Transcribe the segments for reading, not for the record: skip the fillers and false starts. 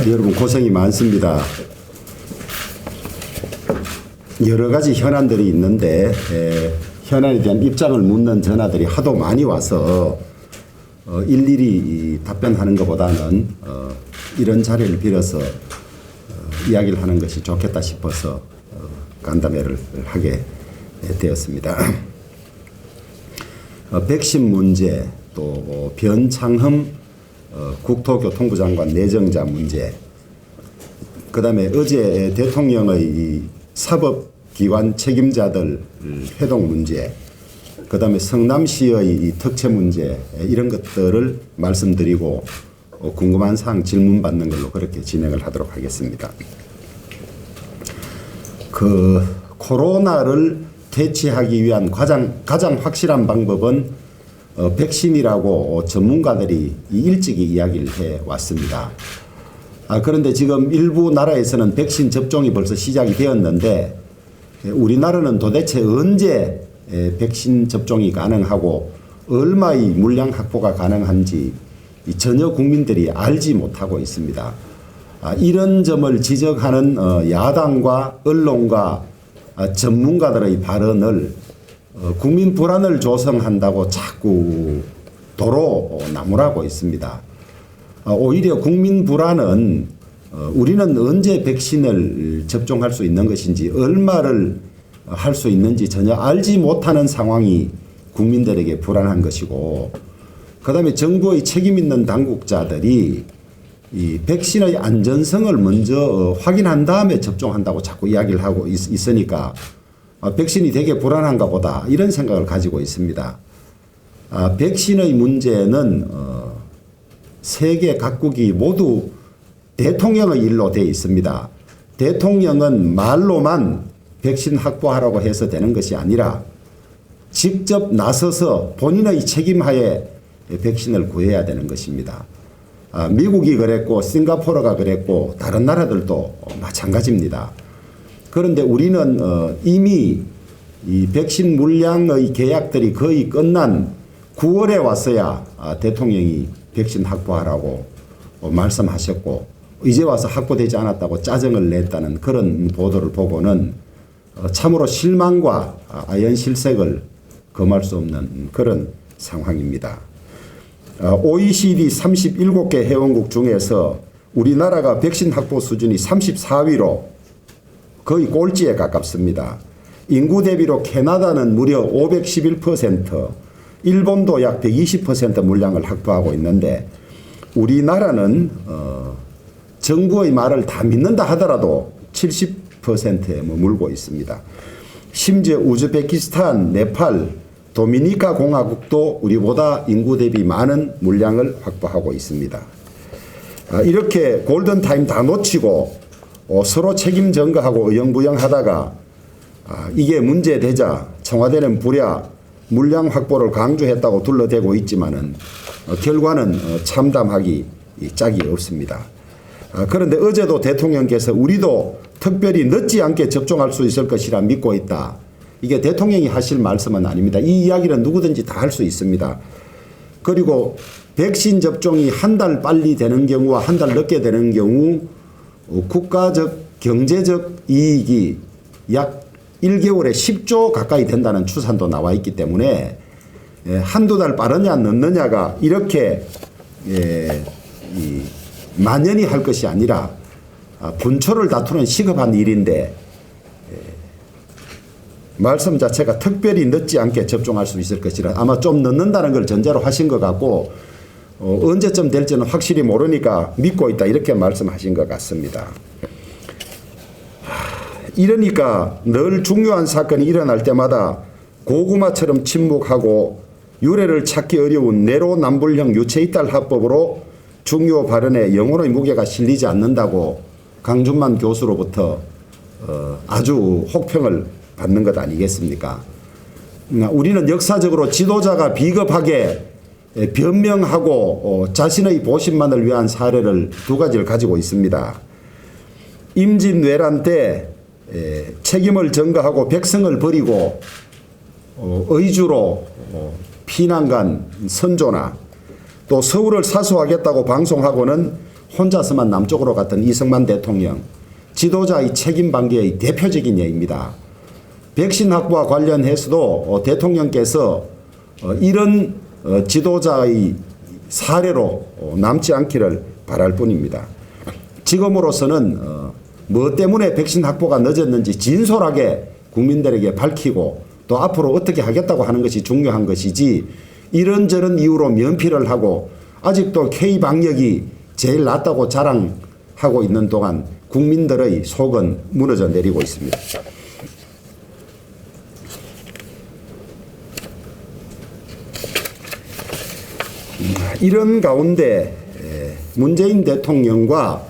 여러분 고생이 많습니다. 여러 가지 현안들이 있는데 현안에 대한 입장을 묻는 전화들이 하도 많이 와서 일일이 답변하는 것보다는 이런 자리를 빌어서 이야기를 하는 것이 좋겠다 싶어서 간담회를 하게 되었습니다. 백신 문제, 또 변창흠 국토교통부 장관 내정자 문제, 그 다음에 어제 대통령의 사법기관 책임자들 회동 문제, 그 다음에 성남시의 특채 문제, 이런 것들을 말씀드리고 궁금한 사항 질문 받는 걸로 그렇게 진행을 하도록 하겠습니다. 코로나를 퇴치하기 위한 가장 확실한 방법은 백신이라고 전문가들이 일찍이 이야기를 해왔습니다. 그런데 지금 일부 나라에서는 백신 접종이 벌써 시작이 되었는데 우리나라는 도대체 언제 백신 접종이 가능하고 얼마의 물량 확보가 가능한지 전혀 국민들이 알지 못하고 있습니다. 이런 점을 지적하는 야당과 언론과 전문가들의 발언을 국민 불안을 조성한다고 자꾸 도로 나무라고 있습니다. 오히려 국민 불안은 우리는 언제 백신을 접종할 수 있는 것인지 얼마를 할 수 있는지 전혀 알지 못하는 상황이 국민들에게 불안한 것이고, 그 다음에 정부의 책임 있는 당국자들이 이 백신의 안전성을 먼저 확인한 다음에 접종한다고 자꾸 이야기를 하고 있으니까 백신이 되게 불안한가 보다 이런 생각을 가지고 있습니다. 백신의 문제는 세계 각국이 모두 대통령의 일로 되어 있습니다. 대통령은 말로만 백신 확보하라고 해서 되는 것이 아니라 직접 나서서 본인의 책임하에 백신을 구해야 되는 것입니다. 미국이 그랬고 싱가포르가 그랬고 다른 나라들도 마찬가지입니다. 그런데 우리는 이미 이 백신 물량의 계약들이 거의 끝난 9월에 왔어야 대통령이 백신 확보하라고 말씀하셨고 이제 와서 확보되지 않았다고 짜증을 냈다는 그런 보도를 보고는 참으로 실망과 아연실색을 금할 수 없는 그런 상황입니다. OECD 37개 회원국 중에서 우리나라가 백신 확보 수준이 34위로 거의 꼴찌에 가깝습니다. 인구 대비로 캐나다는 무려 511%, 일본도 약 120% 물량을 확보하고 있는데 우리나라는 정부의 말을 다 믿는다 하더라도 70%에 머물고 있습니다. 심지어 우즈베키스탄, 네팔, 도미니카 공화국도 우리보다 인구 대비 많은 물량을 확보하고 있습니다. 이렇게 골든타임 다 놓치고 서로 책임 전가하고 어영부영하다가 이게 문제되자 청와대는 부랴 물량 확보를 강조했다고 둘러대고 있지만은 결과는 참담하기 짝이 없습니다. 그런데 어제도 대통령께서 우리도 특별히 늦지 않게 접종할 수 있을 것이라 믿고 있다. 이게 대통령이 하실 말씀은 아닙니다. 이 이야기는 누구든지 다 할 수 있습니다. 그리고 백신 접종이 한 달 빨리 되는 경우와 한 달 늦게 되는 경우 국가적 경제적 이익이 약 1개월에 10조 가까이 된다는 추산도 나와 있기 때문에 한두 달 빠르냐 늦느냐가 이렇게 만연히 할 것이 아니라 분초를 다투는 시급한 일인데 말씀 자체가 특별히 늦지 않게 접종할 수 있을 것이라 아마 좀 늦는다는 걸 전제로 하신 것 같고 언제쯤 될지는 확실히 모르니까 믿고 있다 이렇게 말씀하신 것 같습니다. 이러니까 늘 중요한 사건이 일어날 때마다 고구마처럼 침묵하고 유례를 찾기 어려운 내로남불형 유체이탈 합법으로 중요 발언에 영혼의 무게가 실리지 않는다고 강준만 교수로부터 아주 혹평을 받는 것 아니겠습니까? 우리는 역사적으로 지도자가 비겁하게 변명하고 자신의 보신만을 위한 사례를 두 가지를 가지고 있습니다. 임진왜란 때 책임을 전가하고 백성을 버리고 의주로 피난 간 선조나 또 서울을 사수하겠다고 방송하고는 혼자서만 남쪽으로 갔던 이승만 대통령, 지도자의 책임 방기의 대표적인 예입니다. 백신 확보와 관련해서도 대통령께서 이런 지도자의 사례로 남지 않기를 바랄 뿐입니다. 지금으로서는 뭐 때문에 백신 확보가 늦었는지 진솔하게 국민들에게 밝히고 또 앞으로 어떻게 하겠다고 하는 것이 중요한 것이지, 이런저런 이유로 면피를 하고 아직도 K방역이 제일 낫다고 자랑하고 있는 동안 국민들의 속은 무너져 내리고 있습니다. 이런 가운데 문재인 대통령과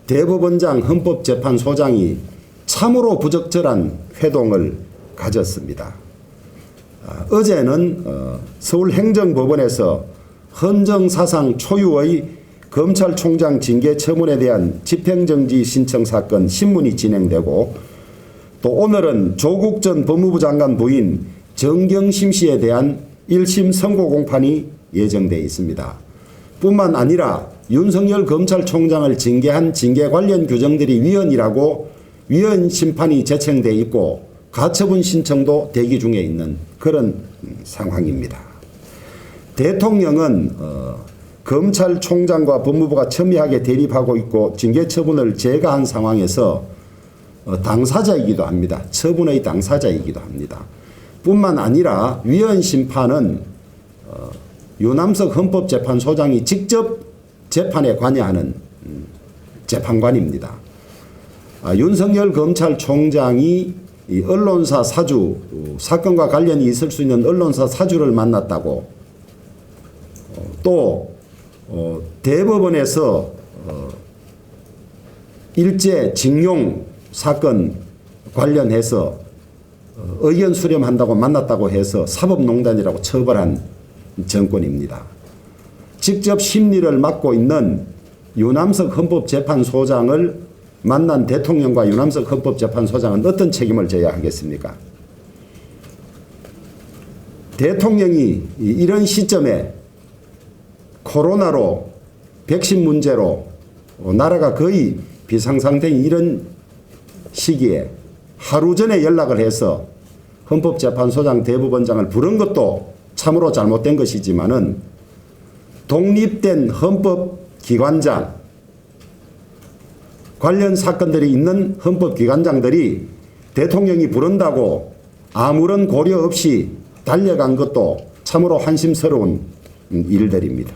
대법원장 헌법재판소장이 참으로 부적절한 회동을 가졌습니다. 어제는 서울행정법원에서 헌정사상 초유의 검찰총장 징계처분에 대한 집행정지 신청 사건 신문이 진행되고, 또 오늘은 조국 전 법무부 장관 부인 정경심 씨에 대한 1심 선고 공판이 예정되어 있습니다. 뿐만 아니라 윤석열 검찰총장을 징계한 징계 관련 규정들이 위헌이라고 위헌 심판이 제청되어 있고 가처분 신청도 대기 중에 있는 그런 상황입니다. 대통령은 검찰총장과 법무부가 첨예하게 대립하고 있고 징계 처분을 제거한 상황에서 당사자이기도 합니다. 처분의 당사자이기도 합니다. 뿐만 아니라 위헌 심판은 유남석 헌법재판소장이 직접 재판에 관여하는 재판관입니다. 윤석열 검찰총장이 이 언론사 사주, 사건과 관련이 있을 수 있는 언론사 사주를 만났다고, 또 대법원에서 일제 징용 사건 관련해서 의견 수렴한다고 만났다고 해서 사법농단이라고 처벌한 정권입니다. 직접 심리를 맡고 있는 유남석 헌법재판소장을 만난 대통령과 유남석 헌법재판소장은 어떤 책임을 져야 하겠습니까? 대통령이 이런 시점에 코로나로 백신 문제로 나라가 거의 비상상태인 이런 시기에 하루 전에 연락을 해서 헌법재판소장 대법원장을 부른 것도 참으로 잘못된 것이지만은, 독립된 헌법기관장, 관련 사건들이 있는 헌법기관장들이 대통령이 부른다고 아무런 고려 없이 달려간 것도 참으로 한심스러운 일들입니다.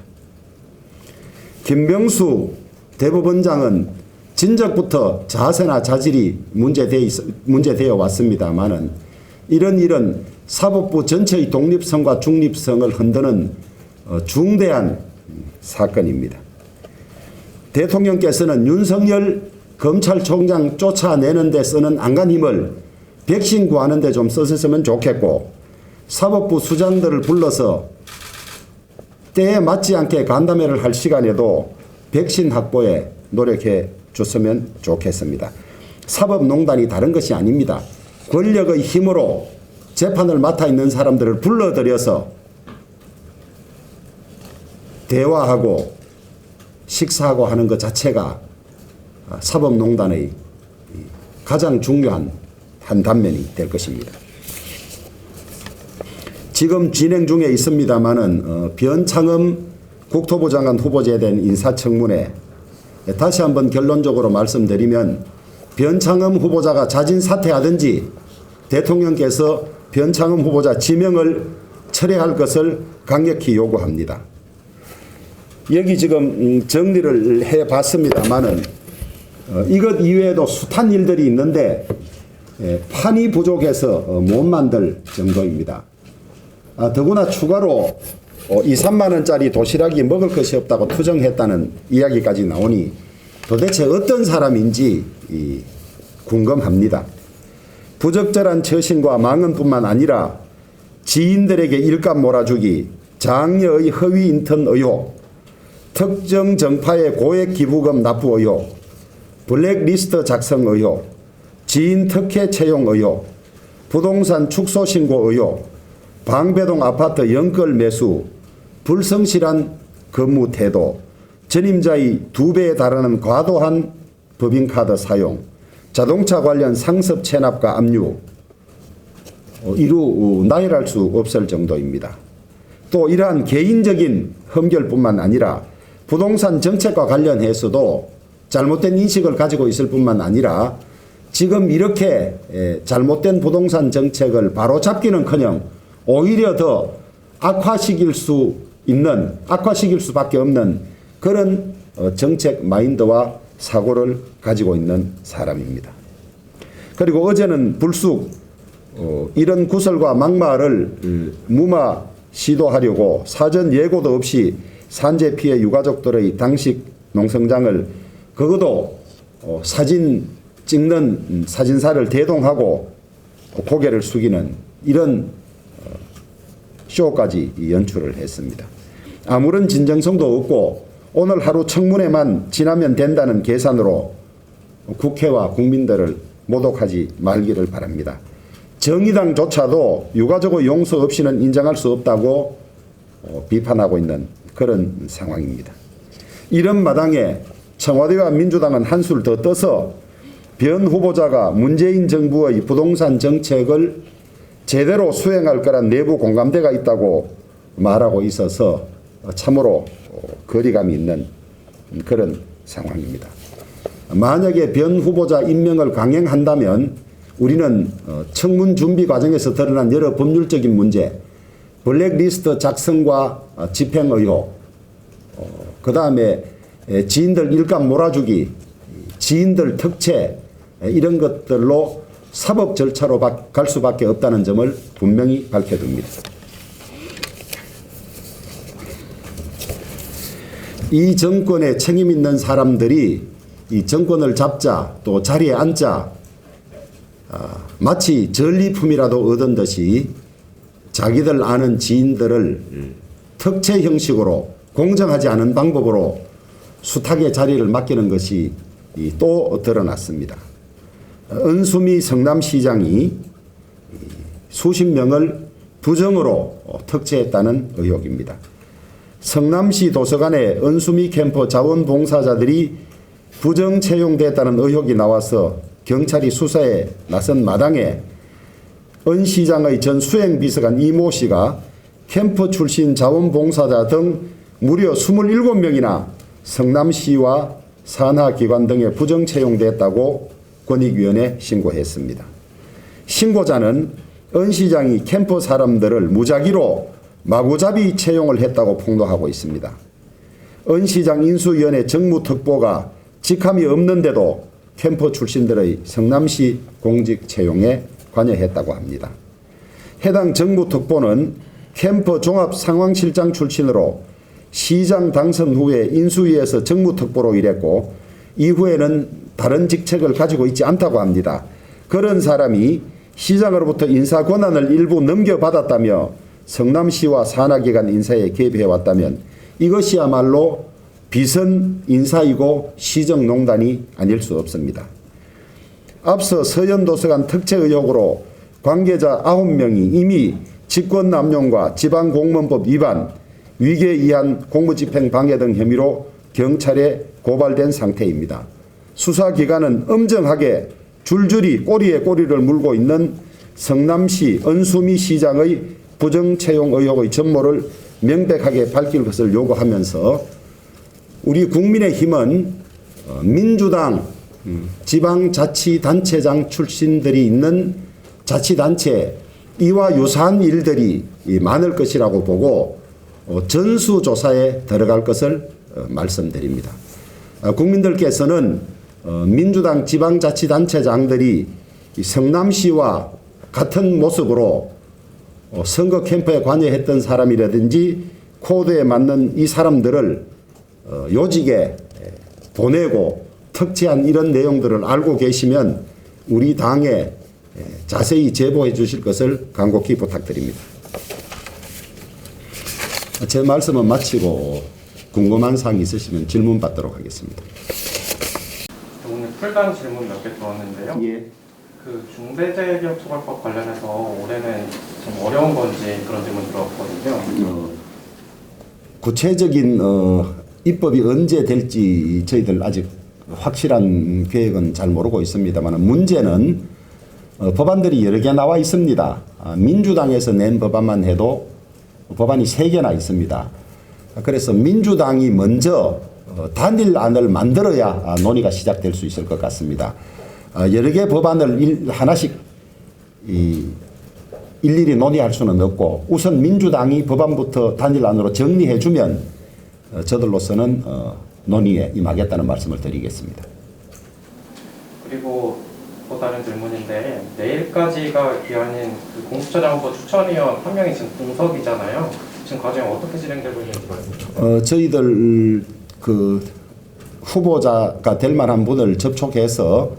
김병수 대법원장은 진작부터 자세나 자질이 문제되어 왔습니다마는 이런 일은 사법부 전체의 독립성과 중립성을 흔드는 중대한 사건입니다. 대통령께서는 윤석열 검찰총장 쫓아내는 데 쓰는 안간 힘을 백신 구하는 데 좀 썼으면 좋겠고, 사법부 수장들을 불러서 때에 맞지 않게 간담회를 할 시간에도 백신 확보에 노력해 줬으면 좋겠습니다. 사법농단이 다른 것이 아닙니다. 권력의 힘으로 재판을 맡아 있는 사람들을 불러들여서 대화하고 식사하고 하는 것 자체가 사법농단의 가장 중요한 한 단면이 될 것입니다. 지금 진행 중에 있습니다마는 변창흠 국토부 장관 후보자에 대한 인사청문회, 다시 한번 결론적으로 말씀드리면 변창흠 후보자가 자진 사퇴하든지 대통령께서 변창흠 후보자 지명을 철회할 것을 강력히 요구합니다. 여기 지금 정리를 해봤습니다마는 이것 이외에도 숱한 일들이 있는데 판이 부족해서 못 만들 정도입니다. 더구나 추가로 2, 3만 원짜리 도시락이 먹을 것이 없다고 투정했다는 이야기까지 나오니 도대체 어떤 사람인지 궁금합니다. 부적절한 처신과 망언뿐만 아니라 지인들에게 일감 몰아주기, 장녀의 허위 인턴 의혹, 특정 정파의 고액 기부금 납부 의혹, 블랙리스트 작성 의혹, 지인 특혜 채용 의혹, 부동산 축소 신고 의혹, 방배동 아파트 연끌 매수, 불성실한 근무 태도, 전임자의 2배에 달하는 과도한 법인카드 사용, 자동차 관련 상습 체납과 압류, 이루 나열할 수 없을 정도입니다. 또 이러한 개인적인 흠결뿐만 아니라 부동산 정책과 관련해서도 잘못된 인식을 가지고 있을 뿐만 아니라 지금 이렇게 잘못된 부동산 정책을 바로잡기는커녕 오히려 더 악화시킬 수밖에 없는 그런 정책 마인드와 사고를 가지고 있는 사람입니다. 그리고 어제는 불쑥 이런 구설과 막말을 무마 시도하려고 사전 예고도 없이 산재 피해 유가족들의 당식 농성장을 그것도 사진 찍는 사진사를 대동하고 고개를 숙이는 이런 쇼까지 연출을 했습니다. 아무런 진정성도 없고 오늘 하루 청문회만 지나면 된다는 계산으로 국회와 국민들을 모독하지 말기를 바랍니다. 정의당조차도 유가족의 용서 없이는 인정할 수 없다고 비판하고 있는 그런 상황입니다. 이런 마당에 청와대와 민주당은 한술 더 떠서 변 후보자가 문재인 정부의 부동산 정책을 제대로 수행할 거란 내부 공감대가 있다고 말하고 있어서 참으로 거리감이 있는 그런 상황입니다. 만약에 변 후보자 임명을 강행한다면 우리는 청문 준비 과정에서 드러난 여러 법률적인 문제, 블랙리스트 작성과 집행 의혹, 그 다음에 지인들 일감 몰아주기, 지인들 특채 이런 것들로 사법 절차로 갈 수밖에 없다는 점을 분명히 밝혀둡니다. 이 정권에 책임 있는 사람들이 이 정권을 잡자 또 자리에 앉자 마치 전리품이라도 얻은 듯이 자기들 아는 지인들을 특채 형식으로 공정하지 않은 방법으로 숱하게 자리를 맡기는 것이 또 드러났습니다. 은수미 성남시장이 수십 명을 부정으로 특채했다는 의혹입니다. 성남시 도서관에 은수미 캠프 자원봉사자들이 부정 채용됐다는 의혹이 나와서 경찰이 수사에 나선 마당에 은 시장의 전 수행비서관 이모 씨가 캠프 출신 자원봉사자 등 무려 27명이나 성남시와 산하기관 등에 부정 채용됐다고 권익위원회에 신고했습니다. 신고자는 은 시장이 캠프 사람들을 무작위로 마구잡이 채용을 했다고 폭로하고 있습니다. 은 시장 인수위원회 정무특보가 직함이 없는데도 캠프 출신들의 성남시 공직 채용에 관여했다고 합니다. 해당 정무특보는 캠프 종합상황실장 출신으로 시장 당선 후에 인수위에서 정무특보로 일했고 이후에는 다른 직책을 가지고 있지 않다고 합니다. 그런 사람이 시장으로부터 인사 권한을 일부 넘겨받았다며 성남시와 산하기관 인사에 개입해왔다면 이것이야말로 비선 인사이고 시정농단이 아닐 수 없습니다. 앞서 서현도서관 특채 의혹으로 관계자 9명이 이미 직권남용과 지방공무원법 위반, 위계이한 공무집행 방해 등 혐의로 경찰에 고발된 상태입니다. 수사기관은 엄정하게 줄줄이 꼬리에 꼬리를 물고 있는 성남시 은수미 시장의 부정채용 의혹의 전모를 명백하게 밝힐 것을 요구하면서 우리 국민의힘은 민주당 지방자치단체장 출신들이 있는 자치단체 이와 유사한 일들이 많을 것이라고 보고 전수조사에 들어갈 것을 말씀드립니다. 국민들께서는 민주당 지방자치단체장들이 성남시와 같은 모습으로 선거 캠프에 관여했던 사람이라든지 코드에 맞는 이 사람들을 요직에 보내고 특채한 이런 내용들을 알고 계시면 우리 당에 자세히 제보해 주실 것을 간곡히 부탁드립니다. 제 말씀은 마치고 궁금한 사항이 있으시면 질문 받도록 하겠습니다. 오늘 풀강 질문 몇 개 들어왔는데요. 예. 그 중대재해기업처벌법 관련해서 올해는 좀 어려운 건지 그런 질문 들어왔거든요. 구체적인 입법이 언제 될지 저희들 아직 확실한 계획은 잘 모르고 있습니다만 문제는 법안들이 여러 개 나와 있습니다. 민주당에서 낸 법안만 해도 법안이 3개나 있습니다. 그래서 민주당이 먼저 단일안을 만들어야 논의가 시작될 수 있을 것 같습니다. 여러 개 법안을 하나씩 일일이 논의할 수는 없고 우선 민주당이 법안부터 단일안으로 정리해주면 저들로서는 논의에 임하겠다는 말씀을 드리겠습니다. 그리고 또 다른 질문인데 내일까지가 기한인 그 공수처장 후보 추천위원 한 명이 지금 공석이잖아요. 지금 과정이 어떻게 진행되고 있는지 말씀드릴까요? 저희들 그 후보자가 될 만한 분을 접촉해서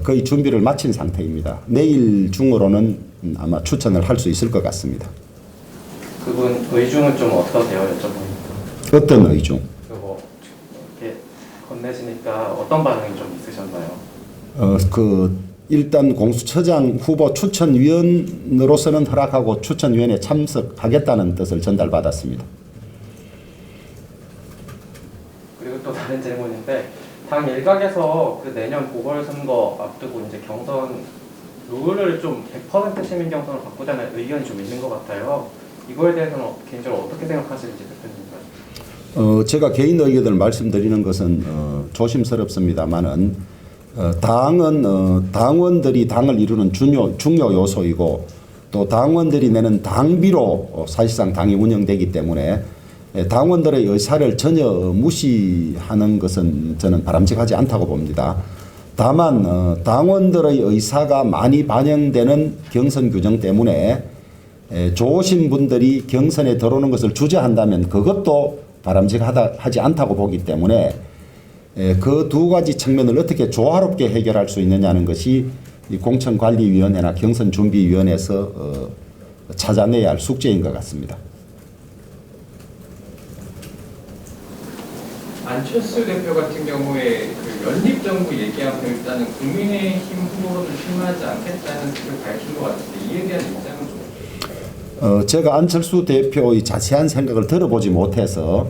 거의 준비를 마친 상태입니다. 내일 중으로는 아마 추천을 할 수 있을 것 같습니다. 그분 의중은 좀 어떠세요? 여쭤보니까. 어떤 의중? 그거 이렇게 건네시니까 어떤 반응이 좀 있으셨나요? 일단 공수처장 후보 추천위원으로서는 허락하고 추천위원회에 참석하겠다는 뜻을 전달받았습니다. 그리고 또 다른 질문인데 당 일각에서 그 내년 보궐선거 앞두고 이제 경선 룰을 좀 100% 시민 경선을 바꾸자는 의견이 좀 있는 것 같아요. 이거에 대해서는 개인적으로 어떻게 생각하시는지 대표님께서. 제가 개인 의견을 말씀드리는 것은 조심스럽습니다만은 당은 당원들이 당을 이루는 중요 요소이고 또 당원들이 내는 당비로 사실상 당이 운영되기 때문에 당원들의 의사를 전혀 무시하는 것은 저는 바람직하지 않다고 봅니다. 다만 당원들의 의사가 많이 반영되는 경선 규정 때문에 좋으신 분들이 경선에 들어오는 것을 주저한다면 그것도 바람직하지 않다고 보기 때문에 그 두 가지 측면을 어떻게 조화롭게 해결할 수 있느냐는 것이 이 공천관리위원회나 경선준비위원회에서 찾아내야 할 숙제인 것 같습니다. 안철수 대표 같은 경우에 그 연립정부 얘기하고 일단은 국민의힘 후보로는 출마하지 않겠다는 뜻을 밝힌 것 같은데 이에 대한 입장은 좀 제가 안철수 대표의 자세한 생각을 들어보지 못해서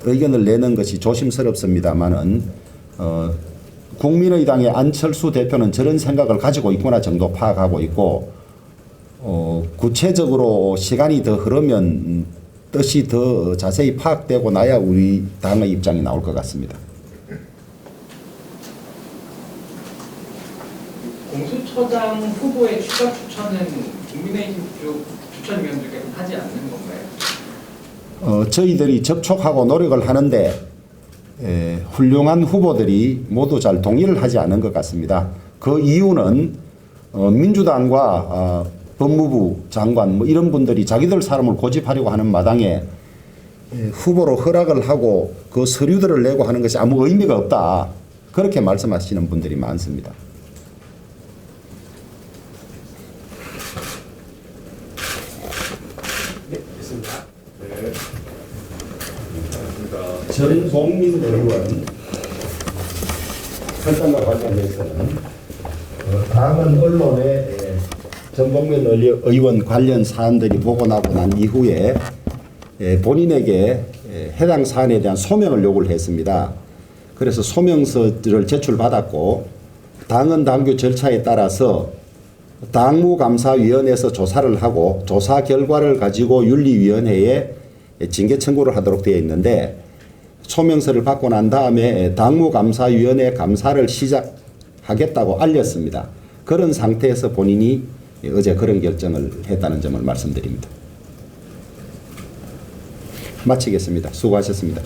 의견을 내는 것이 조심스럽습니다만은 국민의당의 안철수 대표는 저런 생각을 가지고 있구나 정도 파악하고 있고 구체적으로 시간이 더 흐르면 뜻이 더 자세히 파악되고 나야 우리 당의 입장이 나올 것 같습니다. 공수처장 후보의 추가 추천은 국민의힘 쪽 추천위원들께서 하지 않는 건가요? 저희들이 접촉하고 노력을 하는데 훌륭한 후보들이 모두 잘 동의를 하지 않은 것 같습니다. 그 이유는 민주당과 법무부 장관 뭐 이런 분들이 자기들 사람을 고집하려고 하는 마당에 후보로 허락을 하고 그 서류들을 내고 하는 것이 아무 의미가 없다. 그렇게 말씀하시는 분들이 많습니다. 전봉민 의원 설정과 관련해서는 다음은 언론에 전봉민 의원 관련 사안들이 보고 나고 난 이후에 본인에게 해당 사안에 대한 소명을 요구를 했습니다. 그래서 소명서를 제출받았고 당은 당규 절차에 따라서 당무감사위원회에서 조사를 하고 조사 결과를 가지고 윤리위원회에 징계 청구를 하도록 되어 있는데 소명서를 받고 난 다음에 당무감사위원회 감사를 시작하겠다고 알렸습니다. 그런 상태에서 본인이 어제 그런 결정을 했다는 점을 말씀드립니다. 마치겠습니다. 수고하셨습니다.